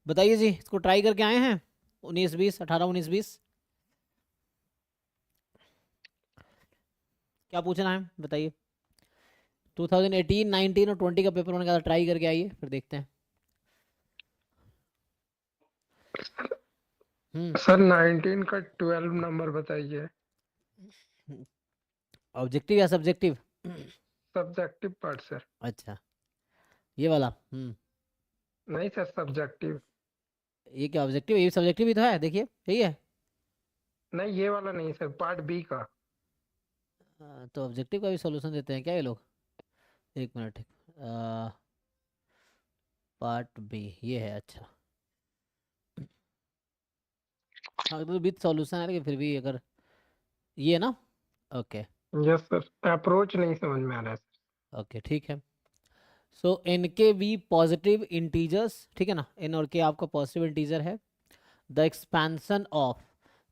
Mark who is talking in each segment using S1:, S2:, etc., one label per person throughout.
S1: बताइए जी, इसको ट्राई करके आए हैं 19 20 18 19 20 क्या पूछना है बताइए। 2018 19 और 20 का पेपर होने का ट्राई करके आइए, फिर देखते हैं। हम्म।
S2: सर 19 का 12 नंबर बताइए।
S1: ऑब्जेक्टिव या सब्जेक्टिव?
S2: Subjective part sir.
S1: अच्छा, ये वाला।
S2: नहीं सर, सब्जेक्टिव।
S1: ये क्या ऑब्जेक्टिव, ये सब्जेक्टिव ही तो है, देखिए यही है।
S2: नहीं, ये वाला नहीं सर, पार्ट बी का।
S1: तो ऑब्जेक्टिव का भी सॉल्यूशन देते हैं क्या ये लोग? एक मिनट, पार्ट बी ये है, अच्छा। हाँ तो विद सॉल्यूशन है, लेकिन फिर भी अगर ये है ना। ओके।
S2: यस सर, अप्रोच नहीं समझ में आ रहा है सर।
S1: ओके ठीक है। सो एन के वी पॉजिटिव इंटीजर्स, ठीक है ना, एन और के आपका पॉजिटिव इंटीजर है। द एक्सपेंशन ऑफ,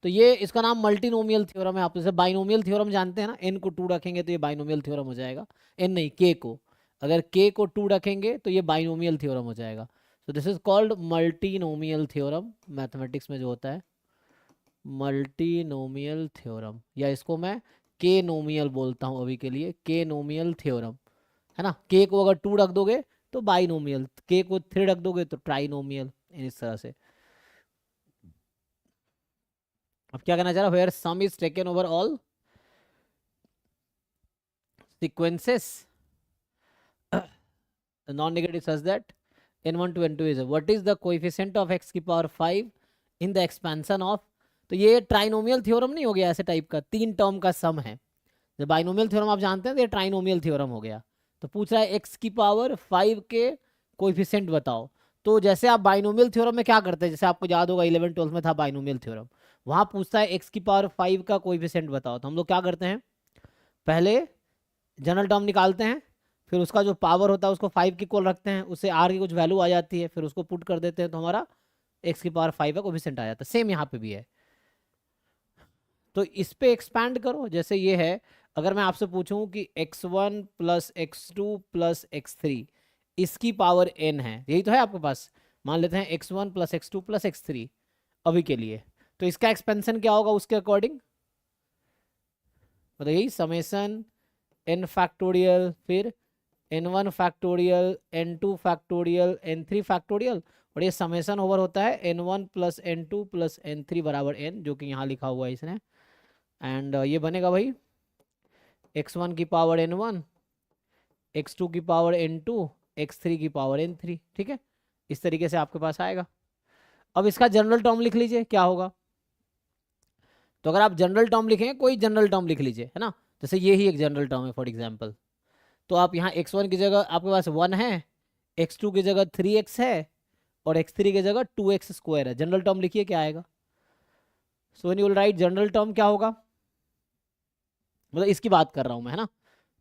S1: तो ये इसका नाम मल्टीनोमियल थ्योरम है। आप जैसे बाइनोमियल थ्योरम जानते हैं ना, एन को 2 रखेंगे तो ये बाइनोमियल थ्योरम हो जाएगा। एन नहीं, के को, अगर के को 2 रखेंगे तो ये बाइनोमियल थ्योरम हो जाएगा। So this is called multinomial theorem, mathematics में जो होता है मल्टीनोमियल थ्योरम, या इसको मैं के नोमियल बोलता हूँ अभी के लिए, के नोमियल थ्योरम, है ना। के को अगर 2 रख दोगे तो बाइनोमियल, के को 3 रख दोगे तो ट्राइनोमियल, इस तरह से। अब क्या कहना चाह रहा, where sum is taken over all sequences non-negative such that n1 to n2 is what is the coefficient of x की power 5 in the expansion of, तो ये ट्राइनोमियल थ्योरम नहीं हो गया ऐसे टाइप का, 3 टर्म का सम है। जब बाइनोमियल थ्योरम आप जानते हैं तो ये ट्राइनोमियल थ्योरम हो गया। तो पूछ रहा है x की पावर 5 के कोएफिशिएंट बताओ। तो जैसे आप बाइनोमियल थ्योरम में क्या करते हैं, जैसे आपको याद होगा 11 12 में था बाइनोमियल थ्योरम, वहां पूछता है x की पावर 5 का कोएफिशिएंट बताओ। तो हम लोग क्या करते हैं, पहले जनरल टर्म निकालते हैं, फिर उसका जो पावर होता है उसको 5 की इक्वल रखते हैं, उससे आर की कुछ वैल्यू आ जाती है, फिर उसको पुट कर देते हैं तो हमारा एक्स की पावर 5 का कोफिशिएंट आ जाता है। सेम यहाँ पे भी है। तो इस पे एक्सपैंड करो, जैसे ये है, अगर मैं आपसे पूछूं कि x1 plus x2 plus x3 इसकी पावर n है, यही तो है आपके पास। मान लेते हैं x1 plus x2 plus x3 अभी के लिए, तो इसका एक्सपेंशन क्या होगा उसके अकॉर्डिंग, मतलब यही समेसन n फैक्टोरियल, फिर n1 factorial, n2 factorial, n3 factorial, और ये समेसन ओवर होता है n1 plus n2 plus n3 बराबर n, जो कि यहाँ लिखा हुआ है इसने। एंड ये बनेगा भाई x1 की पावर n1, x2 की पावर n2, x3 की पावर n3, ठीक है। इस तरीके से आपके पास आएगा। अब इसका जनरल टर्म लिख लीजिए क्या होगा। तो अगर आप जनरल टर्म लिखेंगे, कोई जनरल टर्म लिख लीजिए, है ना, जैसे ये ही एक जनरल टर्म है फॉर एग्जाम्पल। तो आप यहाँ x1 की जगह आपके पास 1 है, x2 की जगह 3x है, और x3 की जगह 2x स्क्वायर है। जनरल टर्म लिखिए क्या आएगा। So when you will write general term क्या होगा, मतलब इसकी बात कर रहा हूँ मैं, है ना।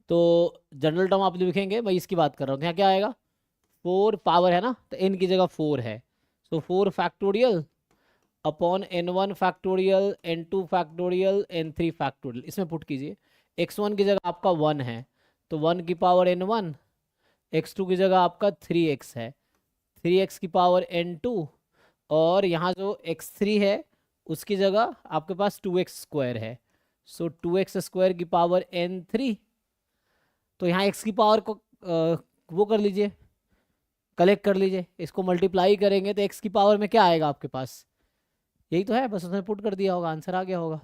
S1: तो जनरल टर्म आप जो लिखेंगे, मैं इसकी बात कर रहा हूँ, तो यहाँ क्या आएगा, 4 पावर है ना, तो n की जगह 4 है, सो 4 factorial upon n1 factorial, n2 factorial, n3 factorial, इसमें पुट कीजिए। x1 की जगह आपका 1 है, तो 1 की पावर n1, x2 की जगह आपका 3x है, 3x की पावर n2, और यहाँ जो x3 है उसकी जगह आपके पास 2x स्क्वायर है, सो 2x स्क्वायर की पावर n3। तो यहाँ x की पावर को वो कर लीजिए, कलेक्ट कर लीजिए, इसको मल्टीप्लाई करेंगे तो x की पावर में क्या आएगा आपके पास, यही तो है, बस उसने पुट कर दिया होगा, आंसर आ गया होगा।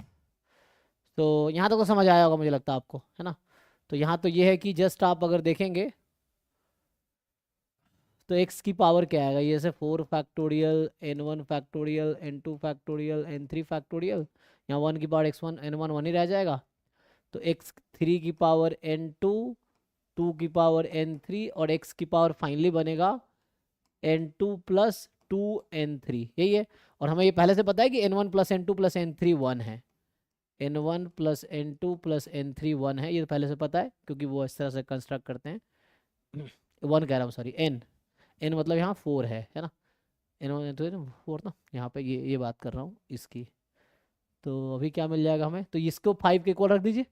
S1: तो यहाँ तक तो समझ आया होगा मुझे लगता है आपको, है ना। तो यहाँ तो ये है कि जस्ट आप अगर देखेंगे तो x की पावर क्या आएगा, ये से 4 factorial, n1 factorial, n2 factorial, n3 factorial, यहाँ 1 की पावर x1 n1 1 ही रह जाएगा, तो x3 की पावर n2, 2 की पावर n3, और x की पावर फाइनली बनेगा n2 प्लस 2n3, यही है। और हमें ये पहले से पता है कि n1 plus n2 plus n3 1 है, n1 plus n2 plus n3 1 है, ये पहले से पता है क्योंकि वो इस तरह से कंस्ट्रक्ट करते हैं। 1 कह रहा हूँ, सॉरी n, n मतलब यहाँ 4 है ना, n1 तो 4 ना, यहाँ पे ये बात कर रहा हूँ इसकी। तो अभी क्या मिल जाएगा हमें, तो इसको 5 के इक्वल रख दीजिए,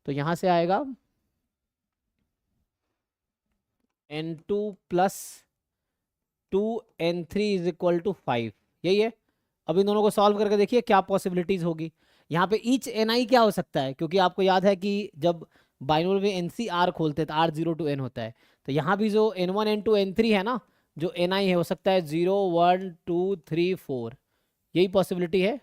S1: तो यहाँ से आएगा n2 plus 2n3 is equal to 5, यही है। अब इन दोनों को सॉल्व करके देखिए क्या पॉसिबिलिटीज होगी। यहाँ पे ईच ni क्या हो सकता है, क्योंकि आपको याद है कि जब बाइनोमियल में NCR खोलते हैं तो R0 to n होता है, तो यहाँ भी जो n1 n2 n3 है ना, जो ni है हो सकता है 0 1 2 3 4, यही पॉसिबिलिटी है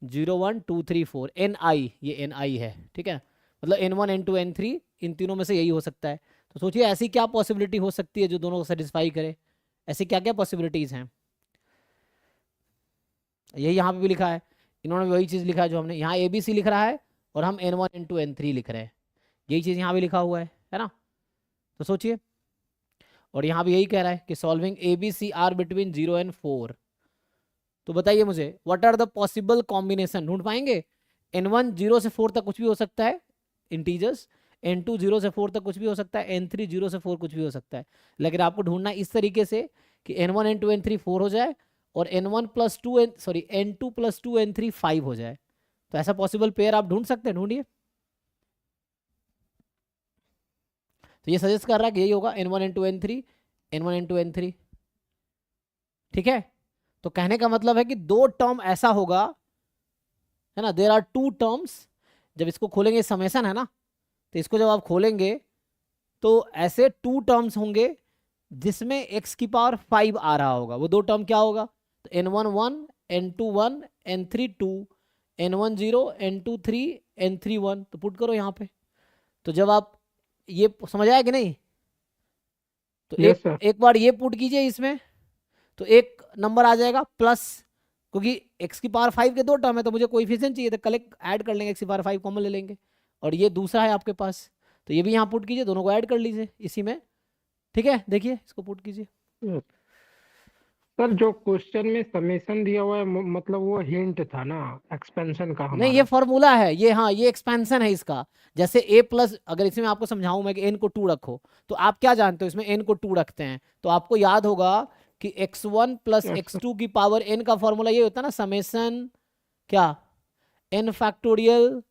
S1: 0 1 2 3 4 ni, ये ni है, ठीक है। मतलब n1 n2 n3 इन तीनों में से यही हो सकता है। तो सोचिए ऐसी क्या पॉसिबिलिटी हो सकती है जो दोनों को सेटिस्फाई करे, ऐसी क्या क्या पॉसिबिलिटीज हैं। यही यहाँ पे भी लिखा है, इन्होंने भी वही चीज़ लिखा है जो हमने यहाँ ABC लिख रहा है और हम n1 n2 n3 लिख रहे हैं, यही चीज़ यहाँ भी लिखा हुआ है ना। तो सोचिए, और यहाँ भी यही कह रहा है कि सॉल्विंग ABCR बिटवीन 0 and 4। तो बताइए मुझे what are the possible combination, ढूंढ पाएंगे। n1 0 से 4 तक कुछ भी हो सकता है इंटीजर्स, n2 0 से 4 तक कुछ भी हो सकता है, n3 0 से 4 कुछ भी हो सकता है, लेकिन आपको ढूंढना इस तरीके से कि n1 n2 n3 4 हो जाए और n1 plus 2 n2 plus 2 n3 5 हो जाए। तो ऐसा पॉसिबल पेयर आप ढूंढ सकते हैं, ढूंढिए। तो ये सजेस्ट कर रहा है कि यही होगा n1 n2 n3 n1 n2 n3, ठीक है। तो कहने का मतलब है कि दो टर्म ऐसा होगा, है ना, देयर आर टू टर्म्स। जब इसको खोलेंगे समेसन है ना, तो इसको जब आप खोलेंगे तो ऐसे टू टर्म्स होंगे जिसमें x की पावर 5 आ रहा होगा। वो दो टर्म क्या होगा, तो n1 1 n2 1 n3 2 n1 0 n2 3 n3 1। तो पुट करो यहाँ पे, तो जब आप ये समझ आया कि नहीं, तो
S2: Yes, sir.
S1: एक बार ये पुट कीजिए इसमें, तो एक नंबर आ जाएगा प्लस, क्योंकि x की पावर 5 के दो टर्म है तो मुझे कोएफिशिएंट चाहिए, तो कलेक्ट ऐड कर लेंगे, x की पावर 5 कॉमन ले लेंगे, और ये दूसरा है आपके पास, तो ये भी यहाँ पुट कीजिए, दोनों को ऐड कर लीजिए इसी में, ठीक है। देखिए इसको पुट कीजिए।
S2: Yes. सर जो क्वेश्चन में समेशन दिया हुआ है मतलब वो हिंट था ना एक्सपेंशन का
S1: नहीं, ये
S2: हमारा।
S1: फॉर्मूला है ये, हाँ ये एक्सपेंशन है इसका। जैसे a प्लस, अगर इसमें आपको समझाऊं मैं कि n को 2 रखो, तो आप क्या जानते हो इसमें n को 2 रखते हैं, तो आपको याद होगा कि x1 plus
S2: Yes, sir.
S1: x2 की पावर n का फॉर्मूला ये होता है ना, समेशन क्या, n factorial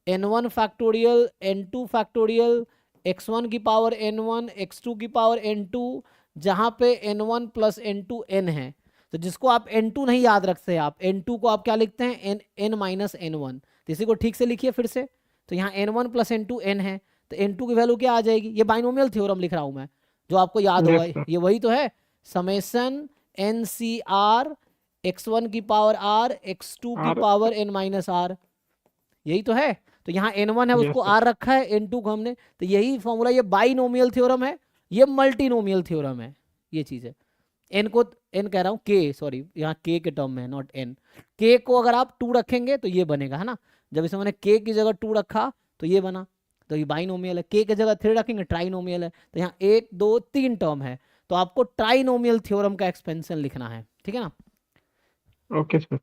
S1: n1 factorial n2 factorial x1 की पावर n1 x2 की पावर n2, जहां पे n1 प्लस n2 n है। तो जिसको आप n2 नहीं याद रखते, आप n2 को आप क्या लिखते हैं, n माइनस n1। तो इसी को ठीक से लिखिए फिर से, तो यहाँ n1 प्लस n2 n है, तो n2 की वैल्यू क्या आ जाएगी, ये बाइनोमियल थ्योरम लिख रहा हूं मैं, जो आपको याद
S2: Yes,
S1: होगा,
S2: sir.
S1: ये वही तो है, समेशन NCR x1 की पावर r x2 की
S2: R.
S1: Power n minus r, यही तो है। तो यहाँ n1 है
S2: Yes,
S1: उसको
S2: sir.
S1: r रखा है, n2 को हमने, तो यही फॉर्मूला, ये बाइनोमियल थ्योरम है, ये मल्टीनोमियल थ्योरम है, ये चीज है। n को, n कह रहा हूँ k, सॉरी यहाँ k के टर्म में है नॉट n, k को अगर आप 2 रखेंगे तो ये बनेगा, है ना। जब इसमें मैंने k की जगह 2 रखा तो ये बना, तो ये बाइनोमियल है। k की जगह 3 रखेंगे ट्राइनोमियल है। तो यहाँ 1 2 3 टर्म है, तो आपको ट्राइनोमियल थ्योरम का एक्सपेंशन लिखना है, ठीक है ना।
S2: Okay, sir.